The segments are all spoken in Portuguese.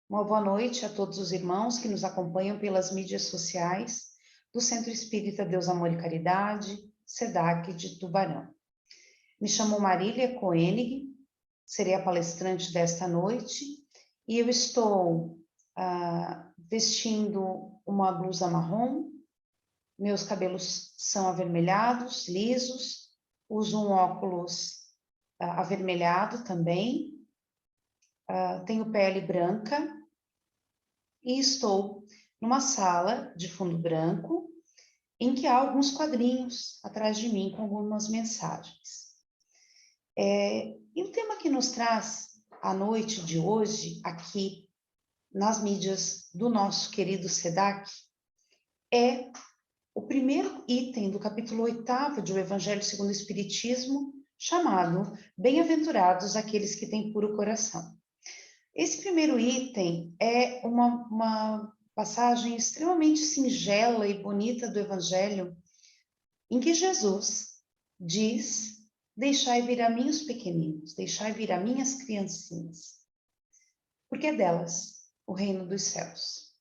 Uma boa noite a todos os irmãos que nos acompanham pelas mídias sociais do Centro Espírita Deus, Amor e Caridade, SEDAC de Tubarão. Me chamo Marília Koenig, serei a palestrante desta noite e eu estou vestindo uma blusa marrom, meus cabelos são avermelhados, lisos, uso um óculos avermelhado também, tenho pele branca, e estou numa sala de fundo branco, em que há alguns quadrinhos atrás de mim com algumas mensagens. E o tema que nos traz a noite de hoje, aqui nas mídias do nosso querido SEDAC, é o primeiro item do capítulo 8º de O Evangelho segundo o Espiritismo, chamado Bem-aventurados aqueles que têm puro coração. Esse primeiro item é uma passagem extremamente singela e bonita do Evangelho, em que Jesus diz: deixai vir a mim os pequeninos, deixai vir a mim as criancinhas, porque é delas o reino dos céus.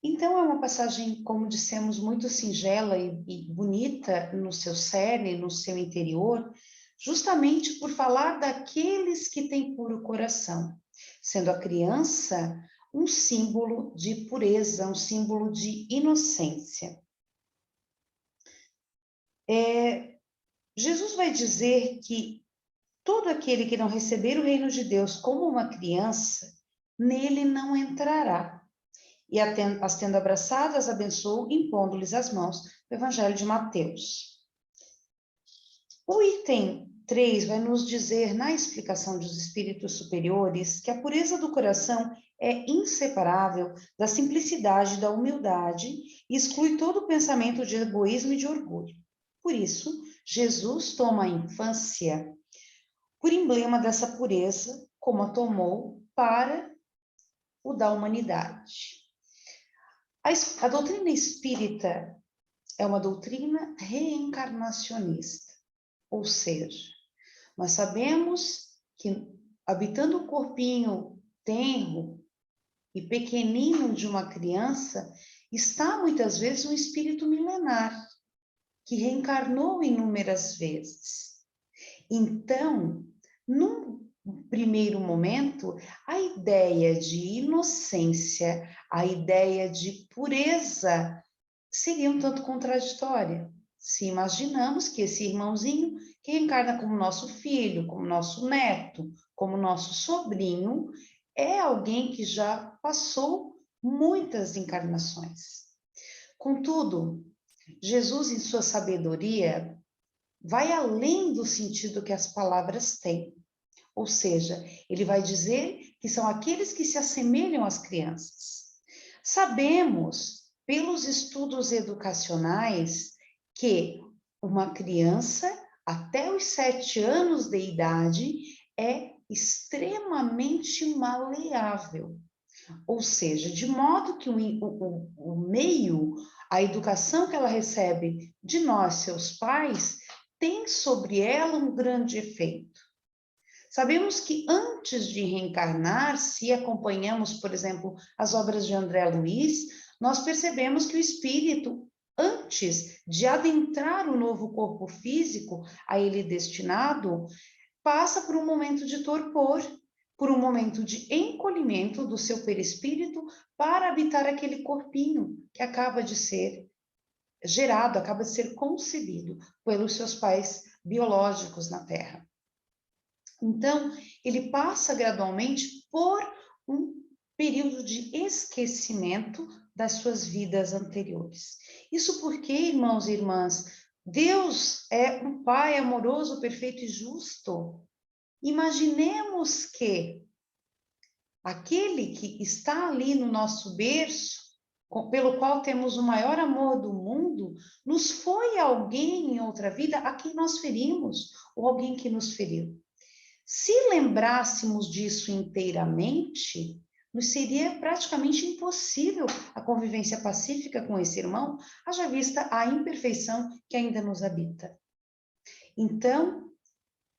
Então é uma passagem, como dissemos, muito singela e bonita no seu cerne, no seu interior, justamente por falar daqueles que têm puro coração, sendo a criança um símbolo de pureza, um símbolo de inocência. Jesus vai dizer que todo aquele que não receber o reino de Deus como uma criança, nele não entrará. E as tendo abraçadas, abençoou, impondo-lhes as mãos, o Evangelho de Mateus. O item 3 vai nos dizer, na explicação dos espíritos superiores, que a pureza do coração é inseparável da simplicidade e da humildade e exclui todo o pensamento de egoísmo e de orgulho. Por isso, Jesus toma a infância por emblema dessa pureza, como a tomou para o da humanidade. A doutrina espírita é uma doutrina reencarnacionista, ou seja, nós sabemos que habitando o corpinho tenro e pequenino de uma criança, está muitas vezes um espírito milenar, que reencarnou inúmeras vezes. Então, num primeiro momento, a ideia de inocência, a ideia de pureza seria um tanto contraditória. Se imaginamos que esse irmãozinho que reencarna como nosso filho, como nosso neto, como nosso sobrinho, é alguém que já passou muitas encarnações. Contudo, Jesus, em sua sabedoria, vai além do sentido que as palavras têm. Ou seja, ele vai dizer que são aqueles que se assemelham às crianças. Sabemos, pelos estudos educacionais, que uma criança, até os 7 anos de idade, é extremamente maleável. Ou seja, de modo que o meio, a educação que ela recebe de nós, seus pais, tem sobre ela um grande efeito. Sabemos que antes de reencarnar, se acompanhamos, por exemplo, as obras de André Luiz, nós percebemos que o espírito, antes de adentrar o novo corpo físico a ele destinado, passa por um momento de torpor, por um momento de encolhimento do seu perispírito para habitar aquele corpinho que acaba de ser gerado, acaba de ser concebido pelos seus pais biológicos na Terra. Então, ele passa gradualmente por um período de esquecimento das suas vidas anteriores. Isso porque, irmãos e irmãs, Deus é um Pai amoroso, perfeito e justo. Imaginemos que aquele que está ali no nosso berço, pelo qual temos o maior amor do mundo, nos foi alguém em outra vida a quem nós ferimos, ou alguém que nos feriu. Se lembrássemos disso inteiramente, nos seria praticamente impossível a convivência pacífica com esse irmão, haja vista a imperfeição que ainda nos habita. Então,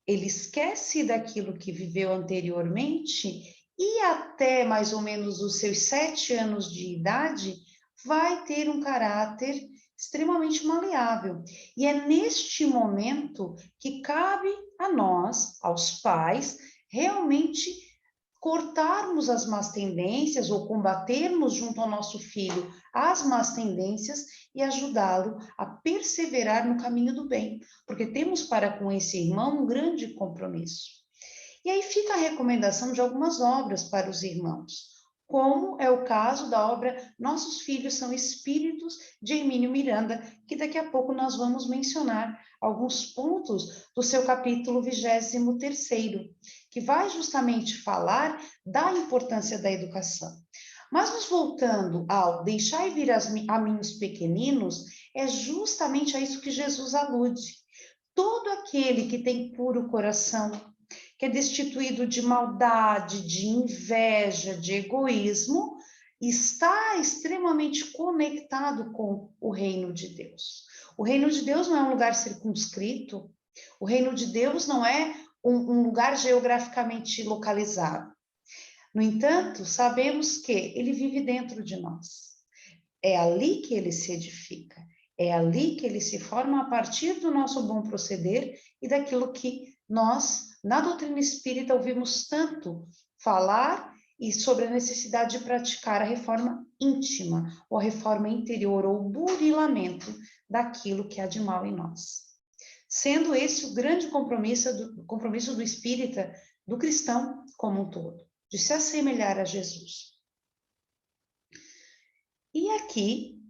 ele esquece daquilo que viveu anteriormente e até mais ou menos os seus 7 anos de idade, vai ter um caráter extremamente maleável. E é neste momento que cabe a nós, aos pais, realmente cortarmos as más tendências ou combatermos junto ao nosso filho as más tendências e ajudá-lo a perseverar no caminho do bem, porque temos para com esse irmão um grande compromisso. E aí fica a recomendação de algumas obras para os irmãos, como é o caso da obra Nossos Filhos São Espíritos, de Hermínio Miranda, que daqui a pouco nós vamos mencionar alguns pontos do seu capítulo 23º, que vai justamente falar da importância da educação. Mas nos voltando ao deixai vir a mim os pequeninos, é justamente a isso que Jesus alude. Todo aquele que tem puro coração, que é destituído de maldade, de inveja, de egoísmo, está extremamente conectado com o reino de Deus. O reino de Deus não é um lugar circunscrito, o reino de Deus não é um lugar geograficamente localizado. No entanto, sabemos que ele vive dentro de nós. É ali que ele se edifica, é ali que ele se forma a partir do nosso bom proceder e daquilo que nós, na doutrina espírita, ouvimos tanto falar e sobre a necessidade de praticar a reforma íntima, ou a reforma interior, ou o burilamento daquilo que há de mal em nós. Sendo esse o grande compromisso do espírita, do cristão como um todo, de se assemelhar a Jesus. E aqui,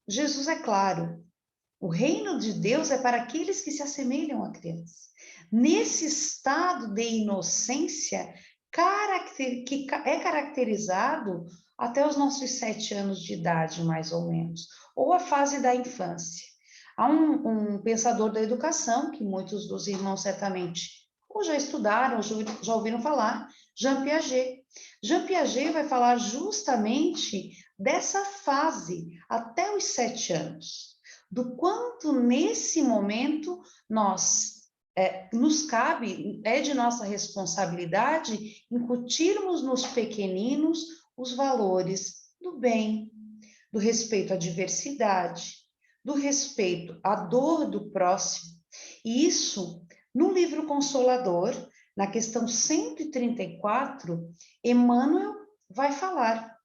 Jesus é claro, o reino de Deus é para aqueles que se assemelham a criança. Nesse estado de inocência, que é caracterizado até os nossos 7 anos de idade, mais ou menos, ou a fase da infância. Há um pensador da educação, que muitos dos irmãos certamente ou já estudaram, ou já ouviram falar, Jean Piaget. Jean Piaget vai falar justamente dessa fase até os 7 anos, do quanto nesse momento nos cabe, é de nossa responsabilidade incutirmos nos pequeninos os valores do bem, do respeito à diversidade, do respeito à dor do próximo. E isso, no livro Consolador, na questão 134, Emmanuel vai falar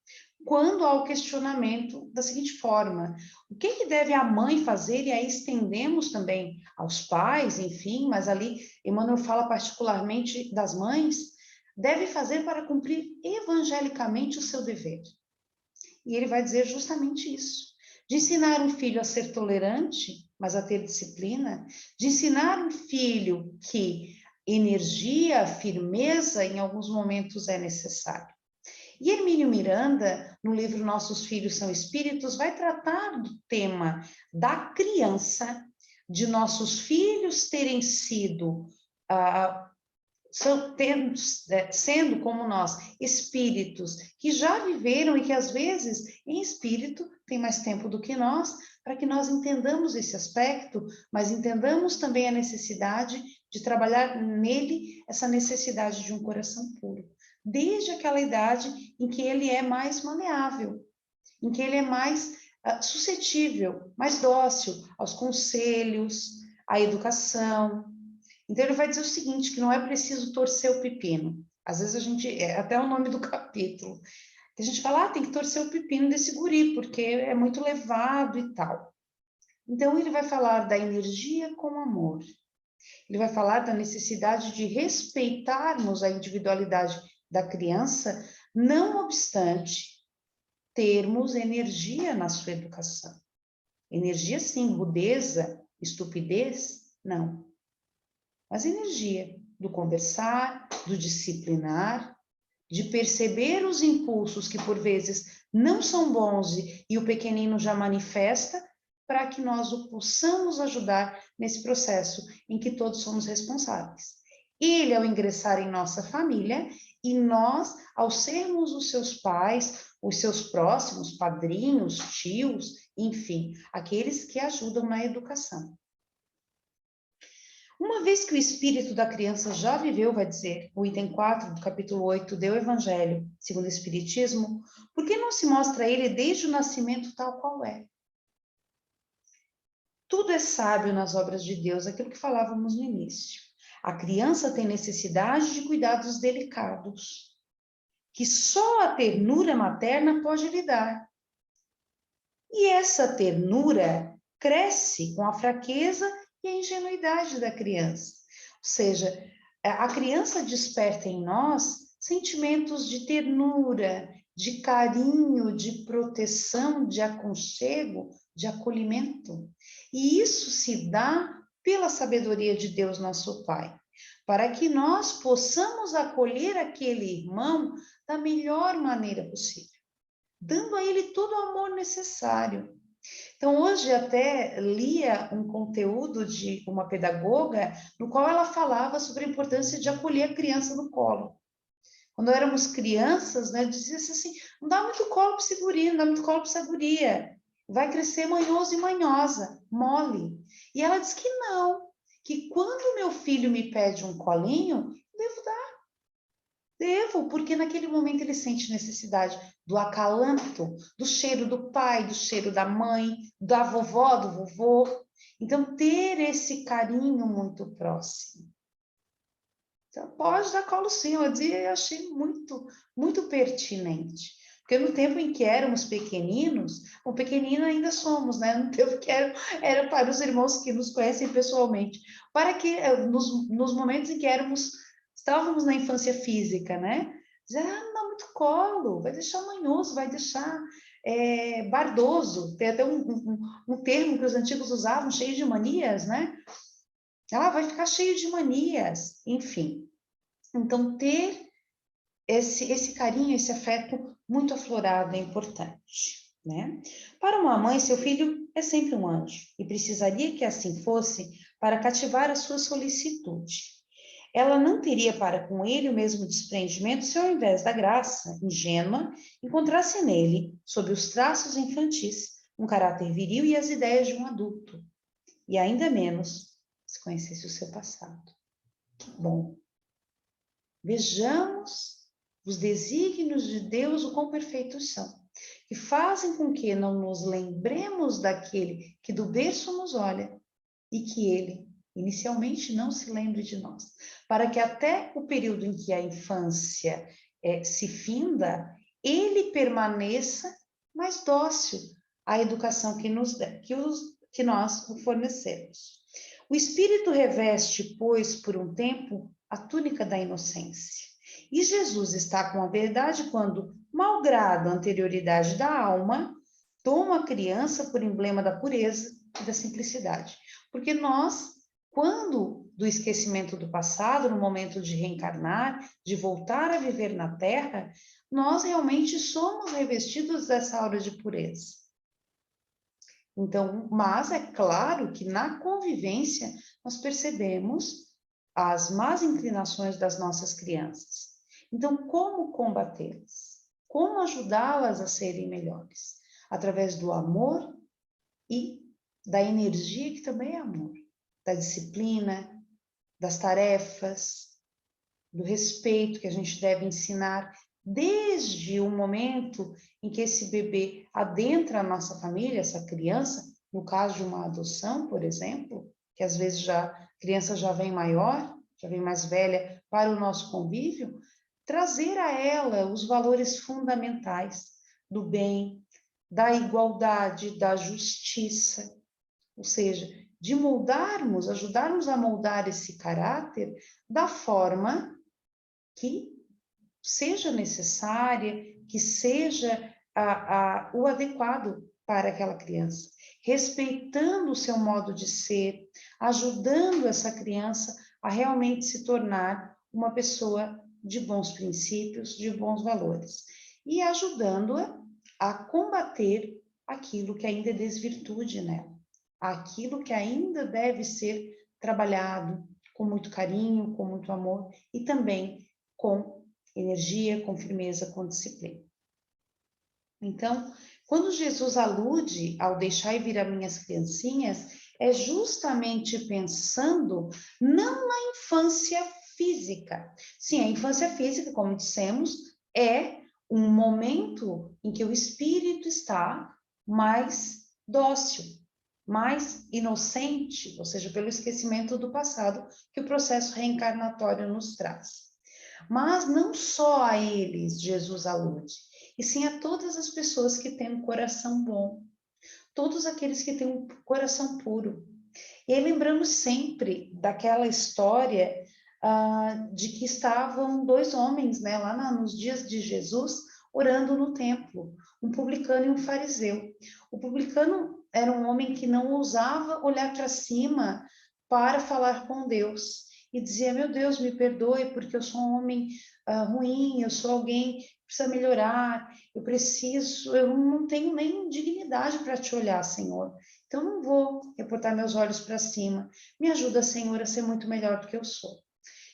quando há o questionamento da seguinte forma: o que deve a mãe fazer? E aí estendemos também aos pais, enfim, mas ali Emmanuel fala particularmente das mães, deve fazer para cumprir evangelicamente o seu dever. E ele vai dizer justamente isso, de ensinar um filho a ser tolerante, mas a ter disciplina, de ensinar um filho que energia, firmeza, em alguns momentos é necessário. E Hermínio Miranda, no livro Nossos Filhos São Espíritos, vai tratar do tema da criança, de nossos filhos terem sido, sendo como nós, espíritos que já viveram e que às vezes, em espírito, tem mais tempo do que nós, para que nós entendamos esse aspecto, mas entendamos também a necessidade de trabalhar nele essa necessidade de um coração puro. Desde aquela idade em que ele é mais maleável, em que ele é mais suscetível, mais dócil aos conselhos, à educação. Então ele vai dizer o seguinte, que não é preciso torcer o pepino. Às vezes a gente, é até o nome do capítulo, que a gente fala, tem que torcer o pepino desse guri, porque é muito levado e tal. Então ele vai falar da energia com amor. Ele vai falar da necessidade de respeitarmos a individualidade da criança, não obstante termos energia na sua educação. Energia, sim, rudeza, estupidez, não. Mas energia do conversar, do disciplinar, de perceber os impulsos que por vezes não são bons e o pequenino já manifesta, para que nós o possamos ajudar nesse processo em que todos somos responsáveis. Ele, ao ingressar em nossa família, e nós, ao sermos os seus pais, os seus próximos, padrinhos, tios, enfim, aqueles que ajudam na educação. Uma vez que o espírito da criança já viveu, vai dizer o item 4 do capítulo 8 do Evangelho, segundo o Espiritismo, por que não se mostra ele desde o nascimento tal qual é? Tudo é sábio nas obras de Deus, aquilo que falávamos no início. A criança tem necessidade de cuidados delicados, que só a ternura materna pode lhe dar. E essa ternura cresce com a fraqueza e a ingenuidade da criança. Ou seja, a criança desperta em nós sentimentos de ternura, de carinho, de proteção, de aconchego, de acolhimento. E isso se dá pela sabedoria de Deus, nosso Pai, para que nós possamos acolher aquele irmão da melhor maneira possível, dando a ele todo o amor necessário. Então, hoje até lia um conteúdo de uma pedagoga, no qual ela falava sobre a importância de acolher a criança no colo. Quando éramos crianças, né, dizia-se assim, não dá muito colo para esse guri, não dá muito colo para essa guria, vai crescer manhoso e manhosa, mole. E ela diz que não, que quando meu filho me pede um colinho, devo dar. Devo, porque naquele momento ele sente necessidade do acalanto, do cheiro do pai, do cheiro da mãe, da vovó, do vovô. Então, ter esse carinho muito próximo. Então, pode dar colo sim, eu dizia, eu achei muito pertinente. Porque no tempo em que éramos pequeninos, bom, pequenino ainda somos, né? No tempo que era para os irmãos que nos conhecem pessoalmente, para que nos momentos em que estávamos na infância física, né? Dizer, não dá muito colo, vai deixar manhoso, vai deixar bardoso. Tem até um termo que os antigos usavam, cheio de manias, né? Vai ficar cheio de manias, enfim. Então, ter esse carinho, esse afeto muito aflorado é importante, né? Para uma mãe, seu filho é sempre um anjo e precisaria que assim fosse para cativar a sua solicitude. Ela não teria para com ele o mesmo desprendimento se ao invés da graça ingênua encontrasse nele, sob os traços infantis, um caráter viril e as ideias de um adulto, e ainda menos se conhecesse o seu passado. Que bom! Vejamos os desígnios de Deus, o quão perfeitos são, que fazem com que não nos lembremos daquele que do berço nos olha e que ele, inicialmente, não se lembre de nós, para que até o período em que a infância se finda, ele permaneça mais dócil à educação que nós o fornecemos. O Espírito reveste, pois, por um tempo, a túnica da inocência. E Jesus está com a verdade quando, malgrado a anterioridade da alma, toma a criança por emblema da pureza e da simplicidade. Porque nós, quando do esquecimento do passado, no momento de reencarnar, de voltar a viver na Terra, nós realmente somos revestidos dessa aura de pureza. Então, mas é claro que na convivência nós percebemos as más inclinações das nossas crianças. Então, como combatê-las? Como ajudá-las a serem melhores? Através do amor e da energia, que também é amor, da disciplina, das tarefas, do respeito que a gente deve ensinar desde o momento em que esse bebê adentra a nossa família, essa criança, no caso de uma adoção, por exemplo, que às vezes a criança já vem maior, já vem mais velha para o nosso convívio, trazer a ela os valores fundamentais do bem, da igualdade, da justiça, ou seja, de moldarmos, ajudarmos a moldar esse caráter da forma que seja necessária, que seja o adequado para aquela criança, respeitando o seu modo de ser, ajudando essa criança a realmente se tornar uma pessoa de bons princípios, de bons valores, e ajudando-a a combater aquilo que ainda é desvirtude nela, aquilo que ainda deve ser trabalhado com muito carinho, com muito amor e também com energia, com firmeza, com disciplina. Então, quando Jesus alude ao deixai vir as minhas criancinhas, é justamente pensando não na infância física. Sim, a infância física, como dissemos, é um momento em que o espírito está mais dócil, mais inocente, ou seja, pelo esquecimento do passado que o processo reencarnatório nos traz. Mas não só a eles Jesus alude, e sim a todas as pessoas que têm um coração bom, todos aqueles que têm um coração puro. E aí lembramos sempre daquela história de que estavam dois homens, né, lá nos dias de Jesus, orando no templo, um publicano e um fariseu. O publicano era um homem que não ousava olhar para cima para falar com Deus. E dizia, meu Deus, me perdoe, porque eu sou um homem ruim, eu sou alguém que precisa melhorar, eu não tenho nem dignidade para te olhar, Senhor. Então, não vou reportar meus olhos para cima. Me ajuda, Senhor, a ser muito melhor do que eu sou.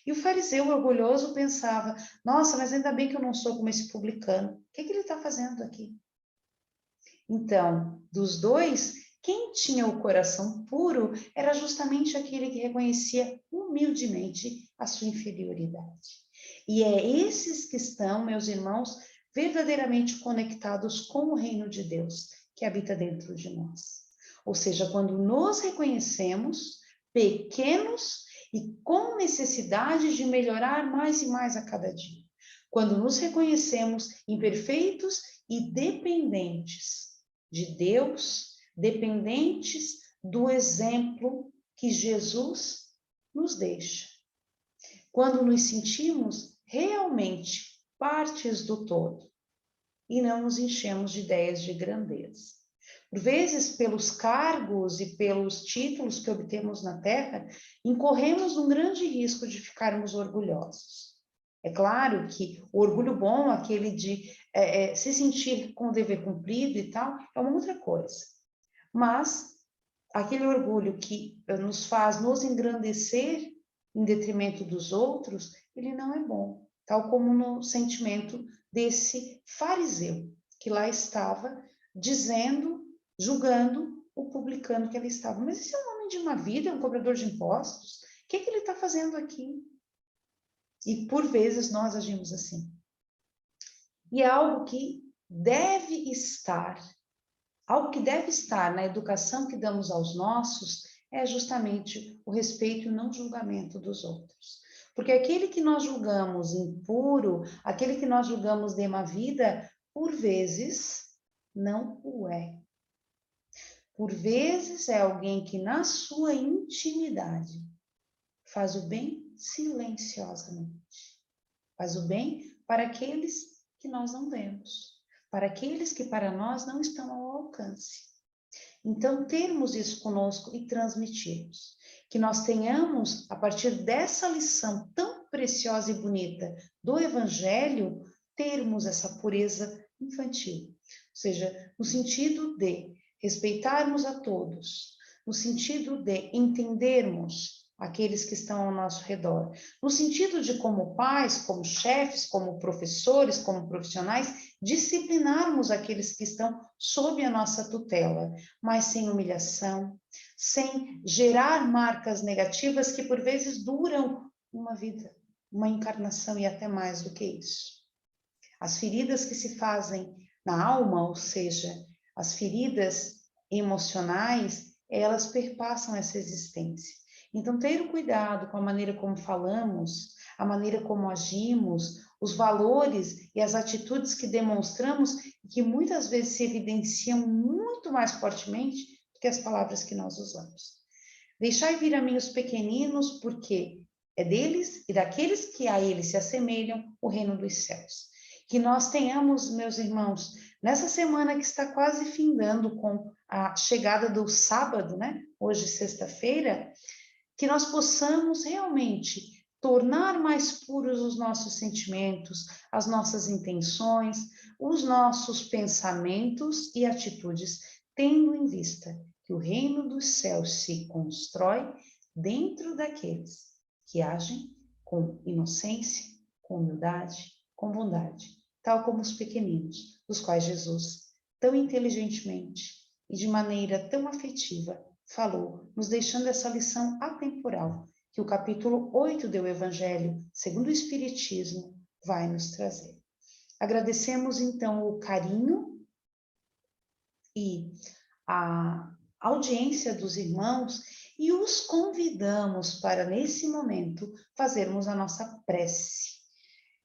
E o fariseu orgulhoso pensava, nossa, mas ainda bem que eu não sou como esse publicano. O que ele está fazendo aqui? Então, dos dois, quem tinha o coração puro era justamente aquele que reconhecia humildemente a sua inferioridade. E é esses que estão, meus irmãos, verdadeiramente conectados com o reino de Deus, que habita dentro de nós. Ou seja, quando nos reconhecemos pequenos e com necessidade de melhorar mais e mais a cada dia. Quando nos reconhecemos imperfeitos e dependentes de Deus, dependentes do exemplo que Jesus nos deixa. Quando nos sentimos realmente partes do todo e não nos enchemos de ideias de grandeza. Por vezes, pelos cargos e pelos títulos que obtemos na Terra, incorremos num grande risco de ficarmos orgulhosos. É claro que o orgulho bom, aquele de se sentir com o dever cumprido e tal, é uma outra coisa. Mas aquele orgulho que nos faz nos engrandecer em detrimento dos outros, ele não é bom. Tal como no sentimento desse fariseu, que lá estava dizendo, julgando o publicano que ele estava. Mas esse é um homem de uma vida, é um cobrador de impostos. O que ele está fazendo aqui? E por vezes nós agimos assim. E é algo que deve estar na educação que damos aos nossos é justamente o respeito e o não julgamento dos outros. Porque aquele que nós julgamos impuro, aquele que nós julgamos de má vida, por vezes não o é. Por vezes é alguém que na sua intimidade faz o bem silenciosamente. Faz o bem para aqueles que nós não vemos, para aqueles que para nós não estão ao alcance. Então, termos isso conosco e transmitirmos. Que nós tenhamos, a partir dessa lição tão preciosa e bonita do Evangelho, termos essa pureza infantil. Ou seja, no sentido de respeitarmos a todos, no sentido de entendermos aqueles que estão ao nosso redor, no sentido de, como pais, como chefes, como professores, como profissionais, disciplinarmos aqueles que estão sob a nossa tutela, mas sem humilhação, sem gerar marcas negativas que por vezes duram uma vida, uma encarnação e até mais do que isso. As feridas que se fazem na alma, ou seja, as feridas emocionais, elas perpassam essa existência. Então, ter o cuidado com a maneira como falamos, a maneira como agimos, os valores e as atitudes que demonstramos, que muitas vezes se evidenciam muito mais fortemente do que as palavras que nós usamos. Deixai vir a mim os pequeninos, porque é deles e daqueles que a eles se assemelham o reino dos céus. Que nós tenhamos, meus irmãos, nessa semana que está quase findando com a chegada do sábado, né? Hoje, sexta-feira, que nós possamos realmente tornar mais puros os nossos sentimentos, as nossas intenções, os nossos pensamentos e atitudes, tendo em vista que o reino dos céus se constrói dentro daqueles que agem com inocência, com humildade, com bondade, tal como os pequeninos, dos quais Jesus, tão inteligentemente e de maneira tão afetiva, falou, nos deixando essa lição atemporal, que o capítulo 8 do Evangelho, segundo o Espiritismo, vai nos trazer. Agradecemos, então, o carinho e a audiência dos irmãos e os convidamos para, nesse momento, fazermos a nossa prece,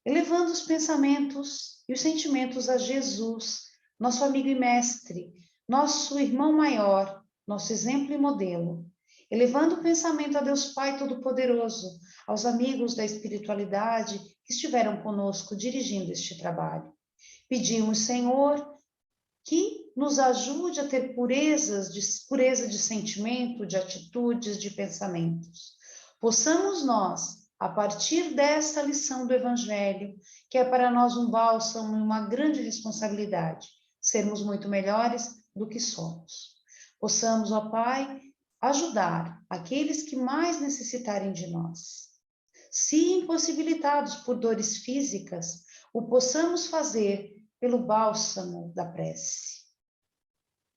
elevando os pensamentos e os sentimentos a Jesus, nosso amigo e mestre, nosso irmão maior, nosso exemplo e modelo, elevando o pensamento a Deus Pai Todo-Poderoso, aos amigos da espiritualidade que estiveram conosco dirigindo este trabalho. Pedimos, Senhor, que nos ajude a ter pureza de sentimento, de atitudes, de pensamentos. Possamos nós, a partir desta lição do Evangelho, que é para nós um bálsamo e uma grande responsabilidade, sermos muito melhores do que somos. Possamos, ó Pai, ajudar aqueles que mais necessitarem de nós. Se impossibilitados por dores físicas, o possamos fazer pelo bálsamo da prece,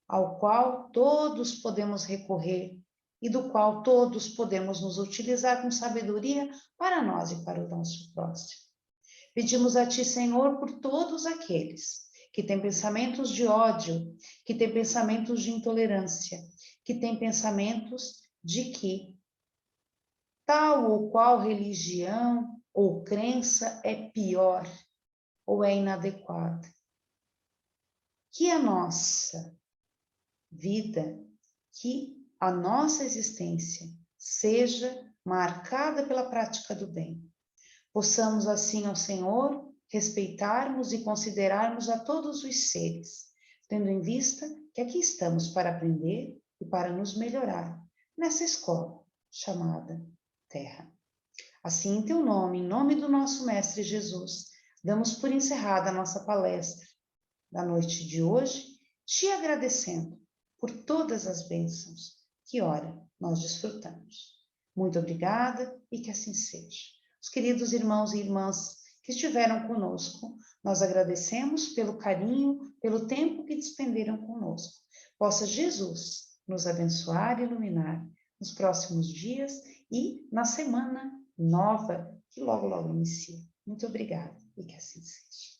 ao qual todos podemos recorrer e do qual todos podemos nos utilizar com sabedoria para nós e para o nosso próximo. Pedimos a Ti, Senhor, por todos aqueles que têm pensamentos de ódio, que têm pensamentos de intolerância, que têm pensamentos de que tal ou qual religião ou crença é pior ou é inadequada. Que a nossa vida, que a nossa existência seja marcada pela prática do bem. Possamos assim ao Senhor respeitarmos e considerarmos a todos os seres, tendo em vista que aqui estamos para aprender e para nos melhorar nessa escola chamada Terra. Assim, em teu nome, em nome do nosso Mestre Jesus, damos por encerrada a nossa palestra da noite de hoje, te agradecendo por todas as bênçãos que, ora, nós desfrutamos. Muito obrigada e que assim seja. Os queridos irmãos e irmãs que estiveram conosco, nós agradecemos pelo carinho, pelo tempo que despenderam conosco. Possa Jesus nos abençoar e iluminar nos próximos dias e na semana nova que logo, logo inicia. Muito obrigada e que assim seja.